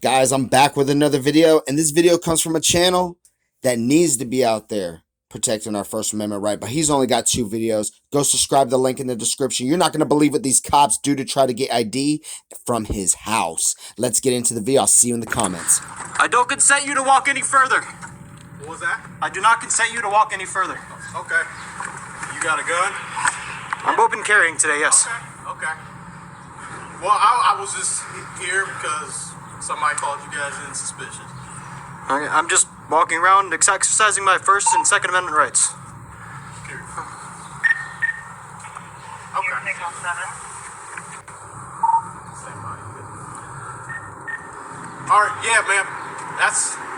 Guys, I'm back with another video, and this video comes from a channel that needs to be out there protecting our First Amendment right, but he's only got 2 videos. Go subscribe, the link in the description. You're not going to believe what these cops do to try to get ID from his house. Let's get into the video. I'll see you in the comments. I don't consent you to walk any further. What was that? I do not consent you to walk any further. Okay. You got a gun? I'm open carrying today, yes. Okay. Well, I was just here because somebody called you guys in suspicious. I'm just walking around exercising my First and Second Amendment rights. Okay. All right, yeah, ma'am.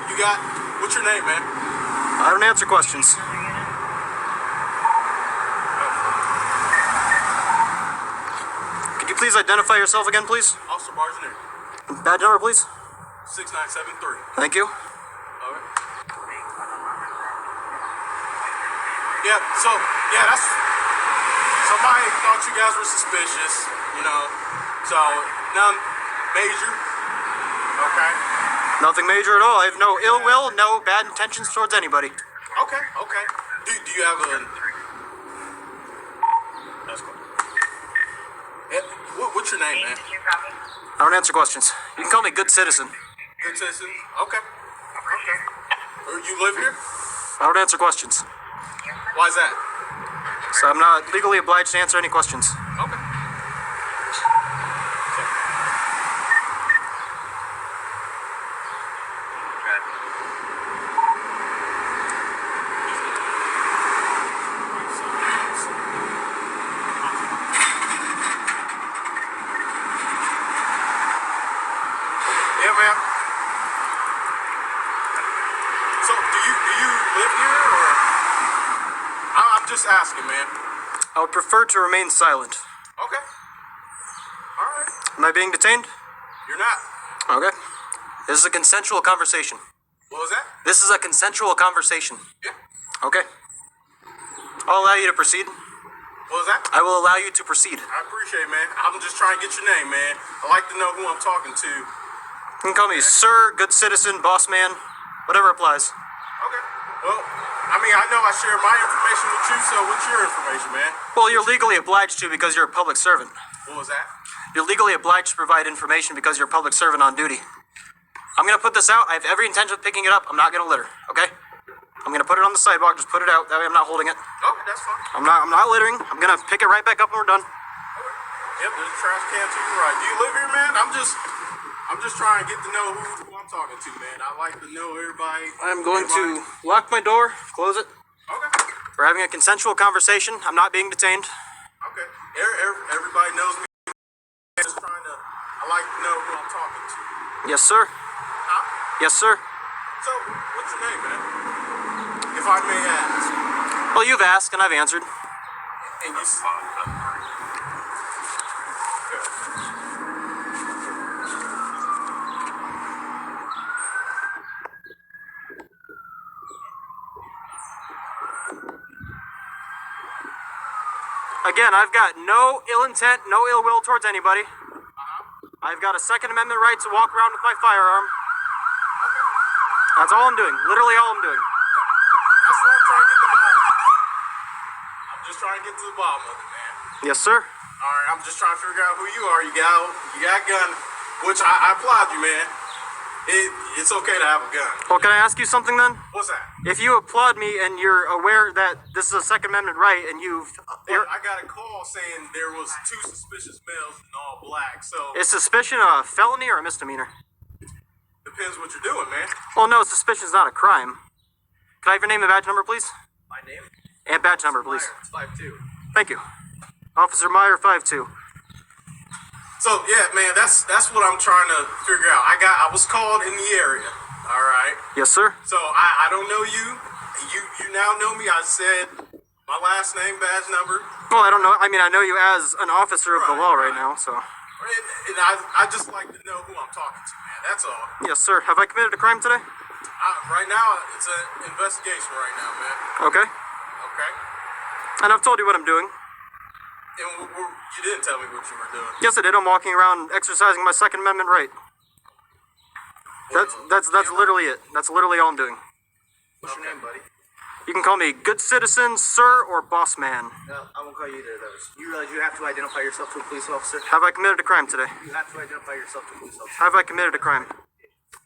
You got, what's your name, man? I don't answer questions. Could you please identify yourself again, please? Officer Bargener. Badge number, please. 6973. Thank you. All right. Yeah, that's, somebody thought you guys were suspicious, you know, so, none major, okay? Nothing major at all. I have no ill will, no bad intentions towards anybody. Okay. Do you have a... That's cool. Yeah, what's your name, man? I don't answer questions. You can call me Good Citizen. Good citizen? Okay. You live here? I don't answer questions. Why is that? So I'm not legally obliged to answer any questions. Okay. Yeah, ma'am. So, do you live here, or? I'm just asking, man. I would prefer to remain silent. Okay. All right. Am I being detained? You're not. Okay. This is a consensual conversation. What was that? This is a consensual conversation. Yeah. Okay. I'll allow you to proceed. What was that? I will allow you to proceed. I appreciate it, man. I'm just trying to get your name, man. I like to know who I'm talking to. You can call me Sir, Good Citizen, Boss Man, whatever applies. Okay. Well, I mean, I know I share my information with you, so what's your information, man? Well, you're legally obliged to because you're a public servant. What was that? You're legally obliged to provide information because you're a public servant on duty. I'm going to put this out. I have every intention of picking it up. I'm not going to litter, okay? I'm going to put it on the sidewalk. Just put it out. That way I'm not holding it. Okay, that's fine. I'm not littering. I'm going to pick it right back up when we're done. Okay. Yep, there's a trash can to your right. Do you live here, man? I'm just trying to get to know who I'm talking to, man. I like to know everybody. I'm going to lock my door, close it. Okay. We're having a consensual conversation. I'm not being detained. Okay. Everybody knows me. I like to know who I'm talking to. Yes, sir. Huh? Yes, sir. So, what's your name, man? If I may ask. Well, you've asked and I've answered. And you... Again, I've got no ill intent, no ill will towards anybody. I've got a Second Amendment right to walk around with my firearm. That's all I'm doing. Literally all I'm doing. That's what I'm trying to get to the bottom of. I'm just trying to get to the bottom of it, man. Yes, sir. All right, I'm just trying to figure out who you are. You got a gun, which I applaud you, man. It's okay to have a gun. Well, can I ask you something then? What's that? If you applaud me and you're aware that this is a Second Amendment right and Well, I got a call saying there was 2 suspicious males in all black, so... Is suspicion a felony or a misdemeanor? Depends what you're doing, man. Well, no, suspicion is not a crime. Can I have your name and badge number, please? My name? And badge number, please. Meyer, 5'2". Thank you. Officer Meyer, 5'2". So, yeah, man, that's what I'm trying to figure out. I was called in the area, all right? Yes, sir. So, I don't know you. You now know me. I said my last name, badge number. Well, I don't know. I mean, I know you as an officer of the law right now, so... And I just like to know who I'm talking to, man. That's all. Yes, sir. Have I committed a crime today? Right now, it's an investigation right now, man. Okay. Okay? And I've told you what I'm doing. And you didn't tell me what you were doing. Yes, I did. I'm walking around exercising my Second Amendment right. That's literally it. That's literally all I'm doing. What's your name, buddy? You can call me good citizen, sir, or boss man. No, I won't call you either of those. You realize you have to identify yourself to a police officer? Have I committed a crime today? You have to identify yourself to a police officer. Have I committed a crime?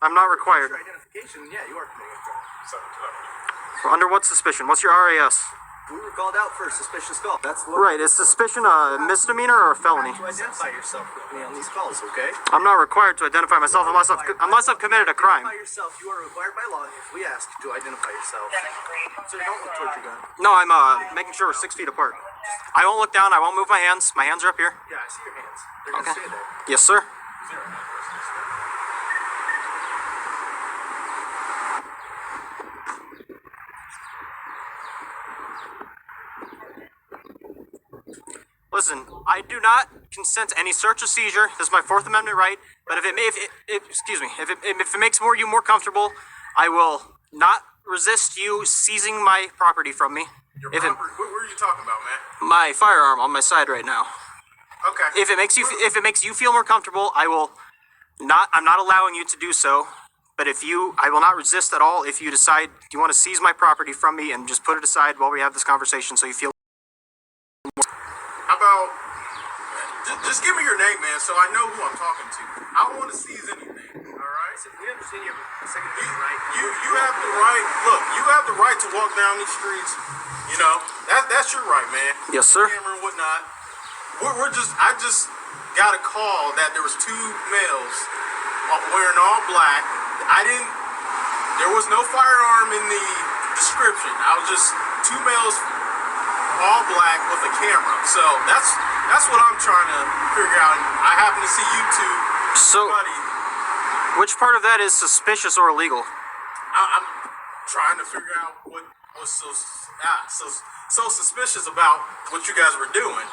I'm not required. Your identification, yeah, you are committing a crime. Well, under what suspicion? What's your RAS? We were called out for a suspicious call. That's what. Right, is suspicion a misdemeanor or a felony? You have to identify yourself with me on these calls, okay? I'm not required to identify myself unless I've committed a crime. Identify yourself. You are required by law if we ask to identify yourself. So don't look towards your gun. No, I'm making sure we're 6 feet apart. I won't look down. I won't move my hands. My hands are up here. Yeah, I see your hands. They're gonna Okay. stay there. Yes, sir. Listen, I do not consent to any search or seizure. This is my Fourth Amendment right. But if it makes you more comfortable, I will not resist you seizing my property from me. Your property? What are you talking about, man? My firearm on my side right now. Okay. If it makes you feel more comfortable, I'm not allowing you to do so. But I will not resist at all if you decide you want to seize my property from me and just put it aside while we have this conversation so you feel. How about just give me your name, man, so I know who I'm talking to. I don't want to seize anything. All right. So we understand you have a second amendment right. You have the right. Look, you have the right to walk down these streets. You know that's your right, man. Yes, sir. Camera and whatnot. I just got a call that there was 2 males wearing all black. There was no firearm in the description. I was just 2 males all black with a camera. So that's what I'm trying to figure out. I happen to see you 2. So, which part of that is suspicious or illegal? I'm trying to figure out what was so suspicious about what you guys were doing.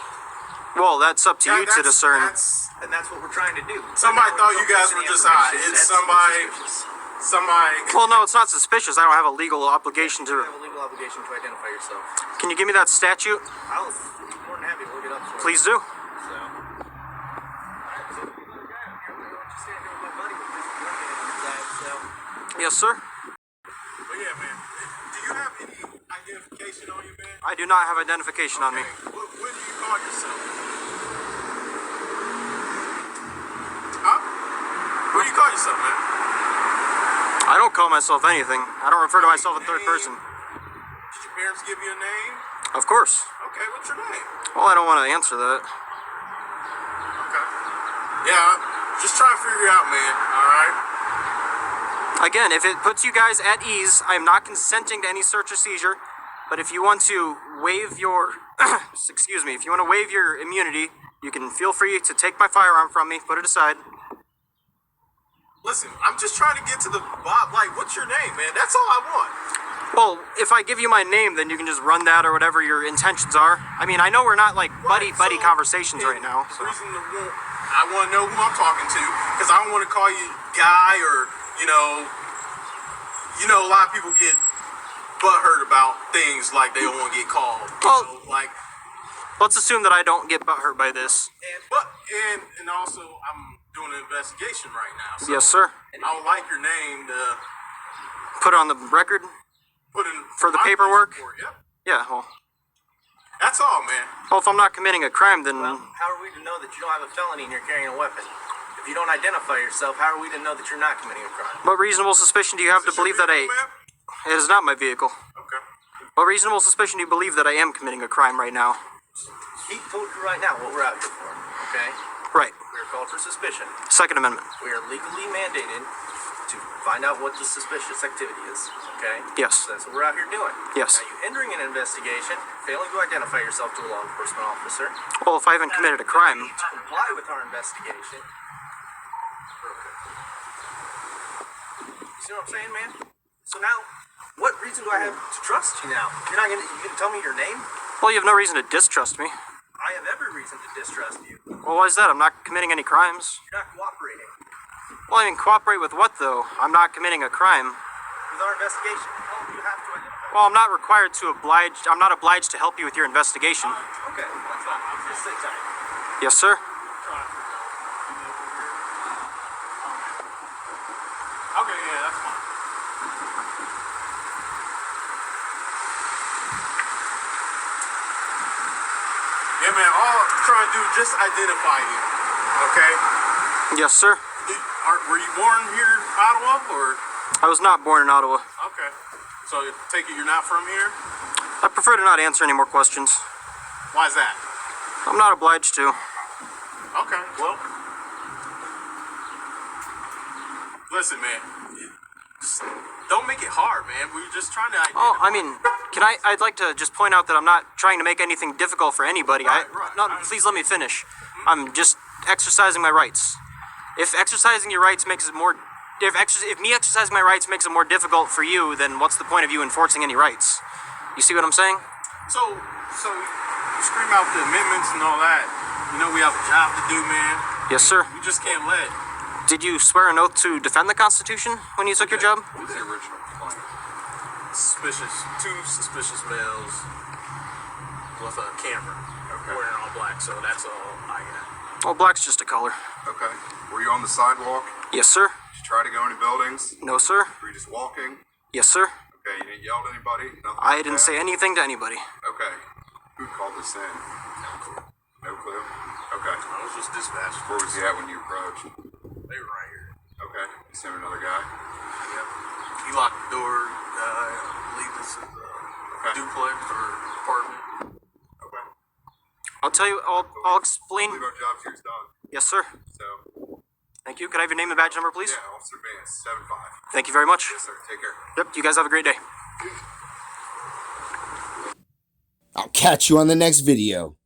Well, that's up to you to discern. And that's what we're trying to do. Somebody thought you guys were just it's somebody. Well, no, it's not suspicious. I don't have a legal obligation You to. have a legal obligation to identify yourself. Can you give me that statute? I'll more than happy to look it up. For Please do. You. Yes, sir. But yeah, man. Do you have any identification on you, man? I do not have identification on me. What do you call yourself? Huh? What do you call yourself, man? I don't call myself anything. I don't refer to myself in third person. Did your parents give you a name? Of course. Okay, what's your name? Well, I don't want to answer that. Okay. Yeah, just trying to figure it out, man. All right? Again, if it puts you guys at ease, I am not consenting to any search or seizure. But if you want to waive your, excuse me, if you want to waive your immunity, you can feel free to take my firearm from me, put it aside. Listen, I'm just trying to get to the bottom. Like, what's your name, man? That's all I want. Well, if I give you my name, then you can just run that or whatever your intentions are. I mean, I know we're not like buddy conversations right now. So. I want to know who I'm talking to because I don't want to call you guy or a lot of people get butthurt about things like they don't want to get called. Well, like let's assume that I don't get butthurt by this. And also I'm doing an investigation right now. So Yes, sir. I would like your name to Put it on the record. put in For the my paperwork? police report. Yep. Yeah. Well, That's all, man. if I'm not committing a crime, then Well, how are we to know that you don't have a felony and you're carrying a weapon? If you don't identify yourself, how are we to know that you're not committing a crime? what reasonable suspicion do you have to Is this your believe that vehicle, man? it is not my vehicle? Okay. What reasonable suspicion do you believe that I am committing a crime right now? He told you right now what we're out here for, okay? Right. We're called for suspicion. Second Amendment. We are legally mandated to find out what the suspicious activity is, okay? Yes. So that's what we're out here doing. Yes. Now, you entering an investigation, failing to identify yourself to a law enforcement officer, Well, if I haven't committed a crime, to comply with our investigation. You see what I'm saying, man? So now, what reason do I have to trust you now? You gonna tell me your name? well, you have no reason to distrust me. I have every reason to distrust you. Well, why is that? I'm not committing any crimes. You're not cooperating Well, I mean, cooperate with what, though? I'm not committing a crime. with our investigation. Oh, you have to identify. Well, I'm not required to oblige. I'm not obliged to help you with your investigation. Okay, that's fine. Just sit tight. Yes, sir. Okay, yeah, that's fine. Yeah, man, all I'm trying to do is just identify you, okay? Yes, sir. Were you born here in Ottawa, or? I was not born in Ottawa. Okay. So, take it you're not from here? I prefer to not answer any more questions. Why is that? I'm not obliged to. Okay, well. Listen, man. Just don't make it hard, man. We were just trying to identify. Oh, I mean, I'd like to just point out that I'm not trying to make anything difficult for anybody. Right. No, please let me finish. I'm just exercising my rights. If exercising your rights makes it more, if me exercising my rights makes it more difficult for you, then what's the point of you enforcing any rights? You see what I'm saying? So you scream out the amendments and all that. You know we have a job to do, man. Yes, sir. We just can't let. Did you swear an oath to defend the Constitution when you took your job? What was the original complaint? Two suspicious males with a camera. Okay. Wearing all black, so that's all I got. Oh, black's just a color. Okay. Were you on the sidewalk? Yes, sir. Did you try to go into buildings? No, sir. Were you just walking? Yes, sir. Okay, you didn't yell at anybody? Nothing I like didn't that? say anything to anybody. Okay. Who called this in? No clue? Okay. I was just dispatched. Where was he at when you approached? They were right here. Okay. You seen another guy? Yep. He locked the door. I believe this is a duplex or apartment. Okay. I'll tell you, I'll explain. I believe our job's here's done. Yes, sir. So, Thank you. Could I have your name and badge number, please? yeah, Officer Vance, 7-5. Thank you very much. Yes, sir. Take care. Yep, you guys have a great day. I'll catch you on the next video.